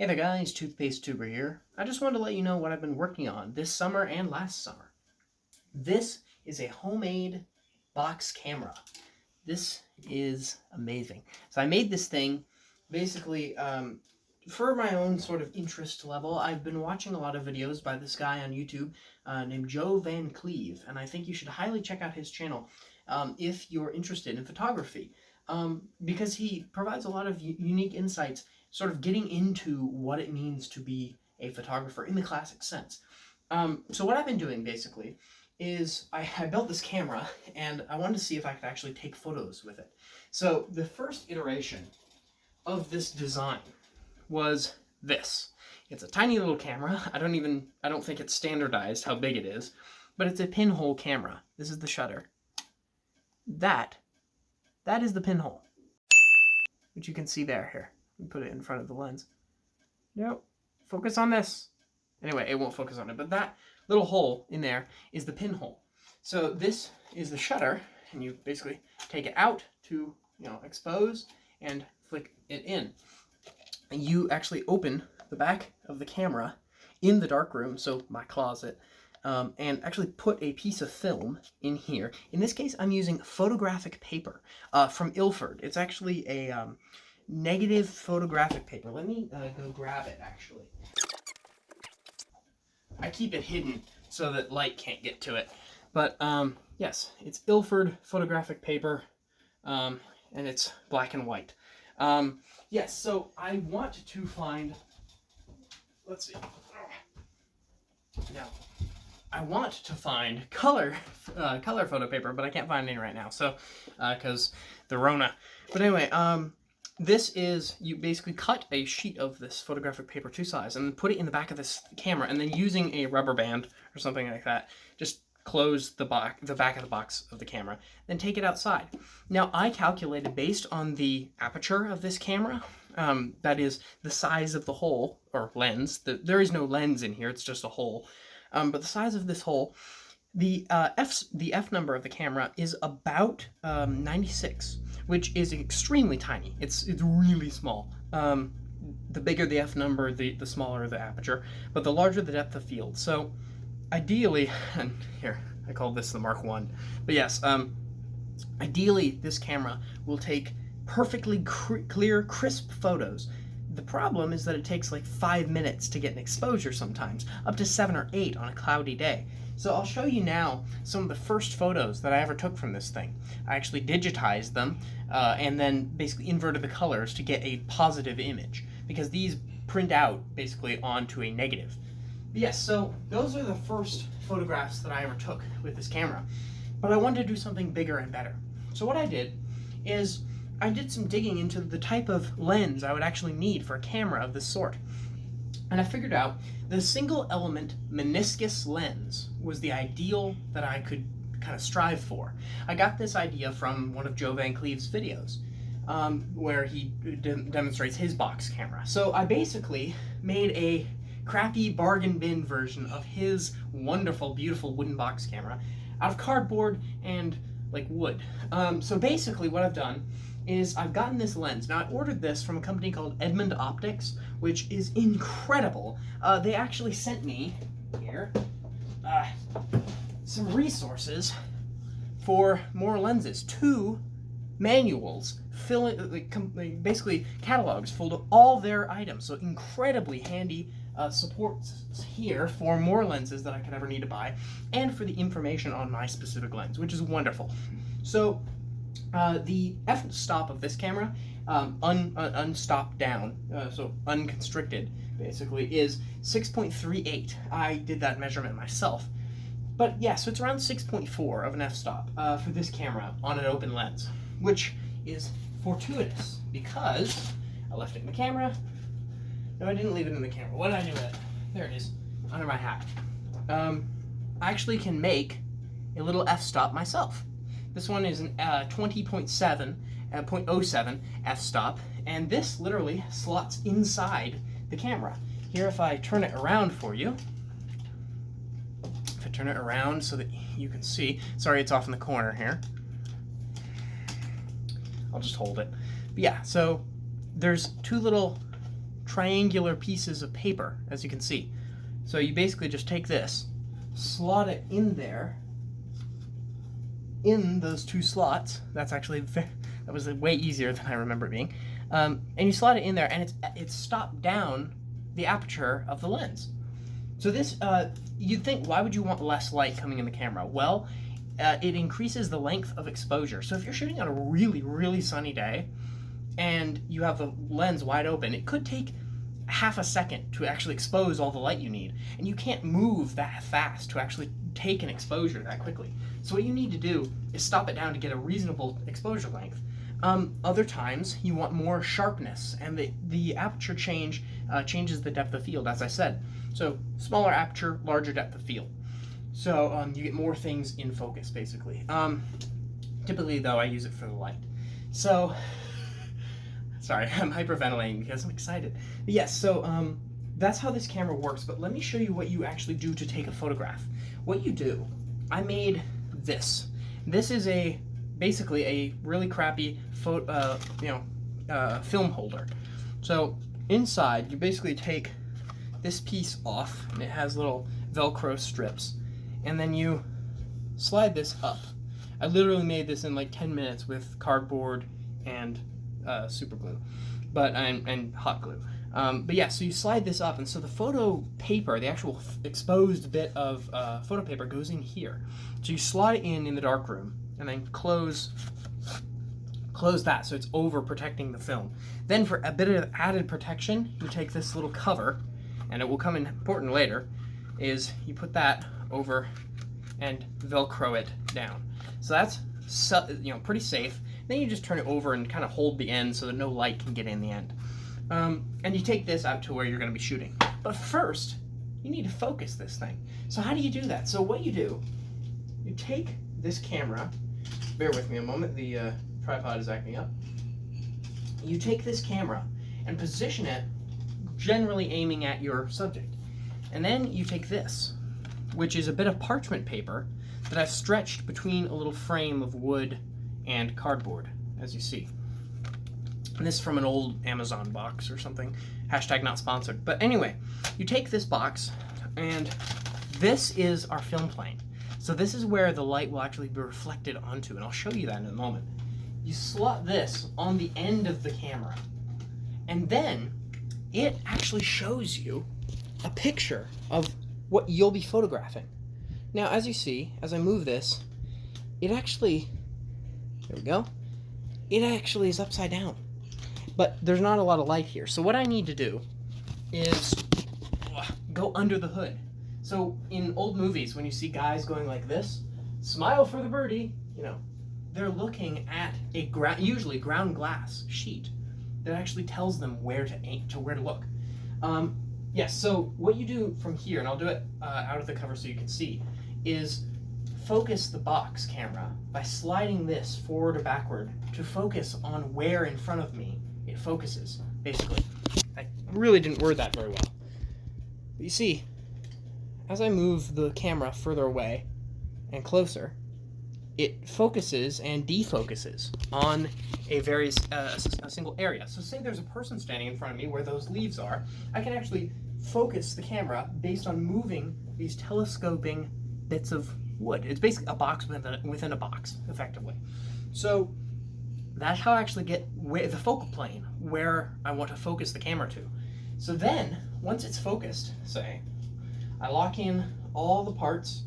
Hey there guys, Toothpaste Tuber here. I just wanted to let you know what I've been working on this summer and last summer. This is a homemade box camera. This is amazing. So I made this thing basically for my own sort of interest level. I've been watching a lot of videos by this guy on YouTube named Joe Van Cleve, and I think you should highly check out his channel if you're interested in photography, because he provides a lot of unique insights, sort of getting into what it means to be a photographer in the classic sense. So what I've been doing basically is I built this camera and I wanted to see if I could actually take photos with it. So the first iteration of this design was this. It's a tiny little camera. I don't think it's standardized how big it is, but it's a pinhole camera. This is the shutter. That is the pinhole, which you can see there. Here, let me put it in front of the lens. Nope, focus on this. Anyway, it won't focus on it, but that little hole in there is the pinhole. So this is the shutter, and you basically take it out to, expose and flick it in. And you actually open the back of the camera in the darkroom, so my closet, and actually put a piece of film in here. In this case, I'm using photographic paper from Ilford. It's actually a negative photographic paper. Let me go grab it, actually. I keep it hidden so that light can't get to it. But yes, it's Ilford photographic paper, and it's black and white. Yes, so I want to find, let's see. Now, I want to find color photo paper, but I can't find any right now. So, because the Rona. But anyway, this is, you basically cut a sheet of this photographic paper to size and then put it in the back of this camera, and then using a rubber band or something like that, just close the back of the box of the camera, then take it outside. Now, I calculated based on the aperture of this camera, that is the size of the hole, or lens. There is no lens in here, it's just a hole. But the size of this hole, the f number of the camera is about 96, which is extremely tiny. It's really small. The bigger the f number, the smaller the aperture, but the larger the depth of field. So ideally, and here, I call this the Mark 1, but yes, ideally this camera will take perfectly clear, crisp photos. The problem is that it takes like 5 minutes to get an exposure sometimes, up to 7 or 8 on a cloudy day. So I'll show you now some of the first photos that I ever took from this thing. I actually digitized them and then basically inverted the colors to get a positive image, because these print out basically onto a negative. But yes, so those are the first photographs that I ever took with this camera. But I wanted to do something bigger and better. So what I did is I did some digging into the type of lens I would actually need for a camera of this sort. And I figured out that a single element meniscus lens was the ideal that I could kind of strive for. I got this idea from one of Joe Van Cleve's videos, where he demonstrates his box camera. So I basically made a crappy bargain bin version of his wonderful, beautiful wooden box camera out of cardboard and like wood. So basically what I've done is I've gotten this lens. Now, I ordered this from a company called Edmund Optics, which is incredible. They actually sent me here some resources for more lenses, 2 manuals, basically catalogs full of all their items. So incredibly handy supports here for more lenses that I could ever need to buy, and for the information on my specific lens, which is wonderful. So the f-stop of this camera, unstopped down, so unconstricted, basically, is 6.38. I did that measurement myself. But yeah, so it's around 6.4 of an f-stop for this camera on an open lens, which is fortuitous because I left it in the camera. No, I didn't leave it in the camera. What did I do with it? There it is, under my hat. I actually can make a little f-stop myself. This one is an 0.07 f-stop, and this literally slots inside the camera. Here, if I turn it around for you, if I turn it around so that you can see, sorry it's off in the corner here, I'll just hold it. But yeah, so there's 2 little triangular pieces of paper, as you can see. So you basically just take this, slot it in there, in those two slots. That was way easier than I remember it being. And you slot it in there, and it's stopped down the aperture of the lens. So this, you'd think, why would you want less light coming in the camera? Well, it increases the length of exposure. So if you're shooting on a really, really sunny day, and you have the lens wide open, it could take half a second to actually expose all the light you need. And you can't move that fast to actually take an exposure that quickly. So what you need to do is stop it down to get a reasonable exposure length. Other times you want more sharpness, and the aperture changes the depth of field, as I said. So smaller aperture, larger depth of field. So you get more things in focus, basically. Typically, though, I use it for the light. So, sorry, I'm hyperventilating because I'm excited. But yes, so that's how this camera works. But let me show you what you actually do to take a photograph. What you do, I made this. This is basically a really crappy film holder. So inside, you basically take this piece off, and it has little Velcro strips, and then you slide this up. I literally made this in like 10 minutes with cardboard and super glue, and hot glue. But yeah, so you slide this up, and so the photo paper, the actual exposed bit of photo paper, goes in here. So you slide it in the dark room, and then close that so it's over protecting the film. Then for a bit of added protection, you take this little cover, and it will come in important later, is you put that over and Velcro it down. So that's pretty safe. Then you just turn it over and kind of hold the end so that no light can get in the end. And you take this out to where you're going to be shooting. But first, you need to focus this thing. So how do you do that? So what you do, you take this camera, bear with me a moment, the tripod is acting up. You take this camera and position it generally aiming at your subject. And then you take this, which is a bit of parchment paper that I've stretched between a little frame of wood and cardboard, as you see. And this is from an old Amazon box or something. Hashtag not sponsored. But anyway, you take this box, and this is our film plane. So this is where the light will actually be reflected onto, and I'll show you that in a moment. You slot this on the end of the camera, and then it actually shows you a picture of what you'll be photographing. Now, as you see, as I move this, it actually, there we go, it actually is upside down. But there's not a lot of light here. So what I need to do is go under the hood. So in old movies, when you see guys going like this, smile for the birdie, they're looking at a usually ground glass sheet that actually tells them where to aim, where to look. Yes, so what you do from here, and I'll do it out of the cover so you can see, is focus the box camera by sliding this forward or backward to focus on where in front of me it focuses, basically. I really didn't word that very well. But you see, as I move the camera further away and closer, it focuses and defocuses on a single area. So say there's a person standing in front of me where those leaves are, I can actually focus the camera based on moving these telescoping bits of wood. It's basically a box within a box, effectively. So that's how I actually get the focal plane, where I want to focus the camera to. So then, once it's focused, say, I lock in all the parts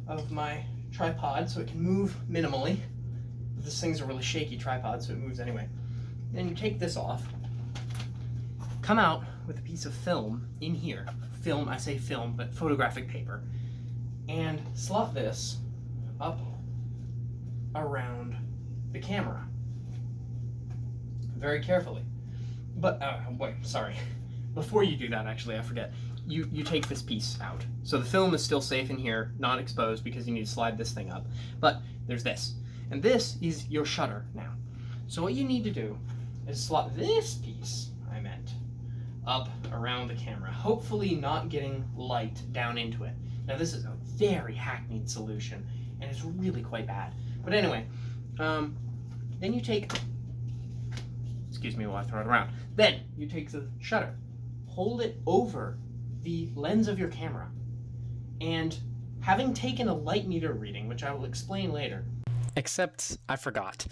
of my tripod so it can move minimally. This thing's a really shaky tripod, so it moves anyway. Then you take this off, come out with a piece of film in here. Film, I say film, but photographic paper. And slot this up around the camera. Very carefully. But, wait, sorry. Before you do that, actually, I forget. You take this piece out. So the film is still safe in here, not exposed, because you need to slide this thing up. But there's this. And this is your shutter now. So what you need to do is slot this piece, up around the camera, hopefully not getting light down into it. Now this is a very hackneyed solution, and it's really quite bad. But anyway, then you take, excuse me while I throw it around. Then you take the shutter, hold it over the lens of your camera. And having taken a light meter reading, which I will explain later, except I forgot.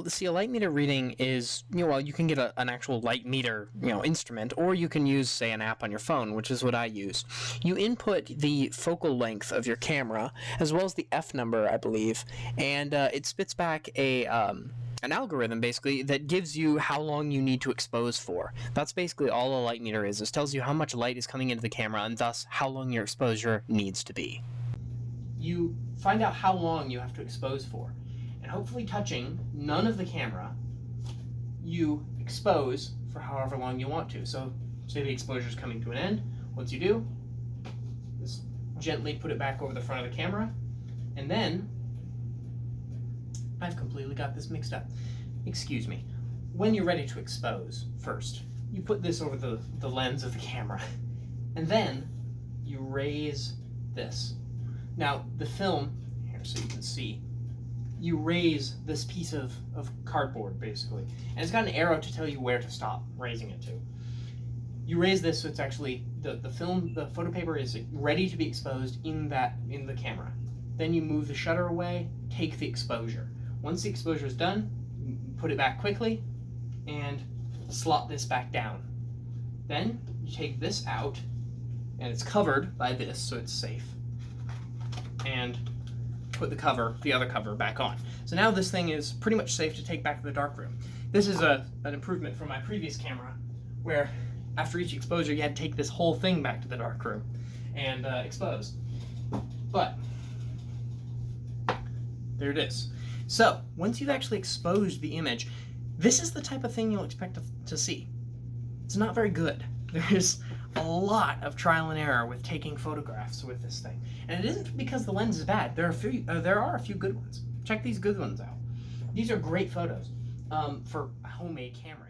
See, a light meter reading is, well, you can get an actual light meter, instrument, or you can use, say, an app on your phone, which is what I use. You input the focal length of your camera, as well as the f number, I believe, and it spits back an algorithm, basically, that gives you how long you need to expose for. That's basically all a light meter is. It tells you how much light is coming into the camera, and thus how long your exposure needs to be. You find out how long you have to expose for. And hopefully touching none of the camera, you expose for however long you want to. So say the exposure is coming to an end. Once you do, just gently put it back over the front of the camera. And then, I've completely got this mixed up. Excuse me. When you're ready to expose, first, you put this over the lens of the camera. And then you raise this. Now, the film, here so you can see, you raise this piece of cardboard, basically. And it's got an arrow to tell you where to stop raising it to. You raise this so it's actually, the photo paper is ready to be exposed in the camera. Then you move the shutter away, take the exposure. Once the exposure is done, put it back quickly, and slot this back down. Then you take this out, and it's covered by this, so it's safe. And put the other cover back on. So now this thing is pretty much safe to take back to the darkroom. This is an improvement from my previous camera, where after each exposure you had to take this whole thing back to the darkroom and expose. But there it is. So once you've actually exposed the image, this is the type of thing you'll expect to see. It's not very good. There's a lot of trial and error with taking photographs with this thing. And it isn't because the lens is bad. There are a few good ones. Check these good ones out. These are great photos for a homemade camera,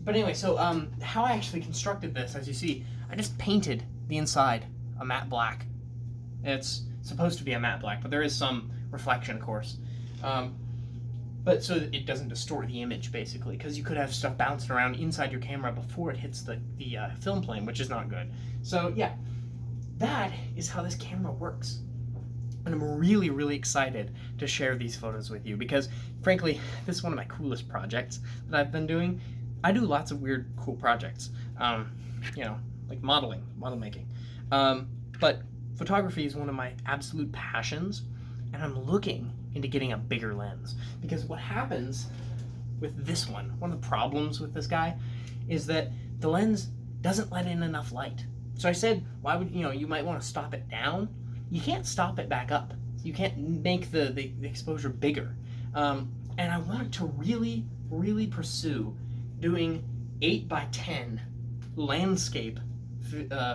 But anyway, so how I actually constructed this, as you see, I just painted the inside a matte black. It's supposed to be a matte black, but there is some reflection, of course. But so that it doesn't distort the image, basically, because you could have stuff bouncing around inside your camera before it hits the film plane, which is not good. So yeah, that is how this camera works. And I'm really, really excited to share these photos with you because, frankly, this is one of my coolest projects that I've been doing. I do lots of weird, cool projects, like model making. But photography is one of my absolute passions, and I'm looking into getting a bigger lens. Because what happens with this one of the problems with this guy, is that the lens doesn't let in enough light. So I said, why would, you might want to stop it down. You can't stop it back up. You can't make the exposure bigger. And I want to really, really pursue doing 8x10 landscape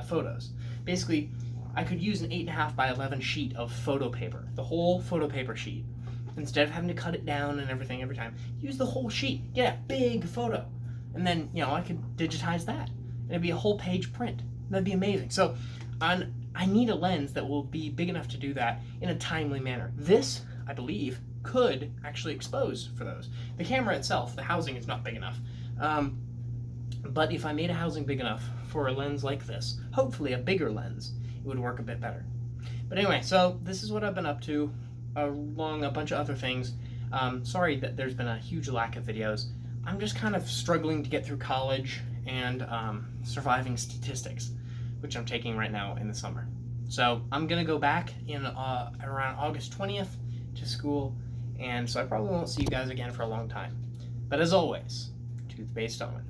photos. Basically, I could use an 8.5x11 sheet of photo paper, the whole photo paper sheet. Instead of having to cut it down and everything every time, use the whole sheet, get a big photo. And then, I could digitize that. It'd be a whole page print. That'd be amazing. So, I need a lens that will be big enough to do that in a timely manner. This, I believe, could actually expose for those. The camera itself, the housing is not big enough. But if I made a housing big enough for a lens like this, hopefully a bigger lens, it would work a bit better. But anyway, so this is what I've been up to, along a bunch of other things. Sorry that there's been a huge lack of videos. I'm just kind of struggling to get through college and surviving statistics, which I'm taking right now in the summer. So I'm going to go back in around August 20th to school, and so I probably won't see you guys again for a long time. But as always, toothpaste on.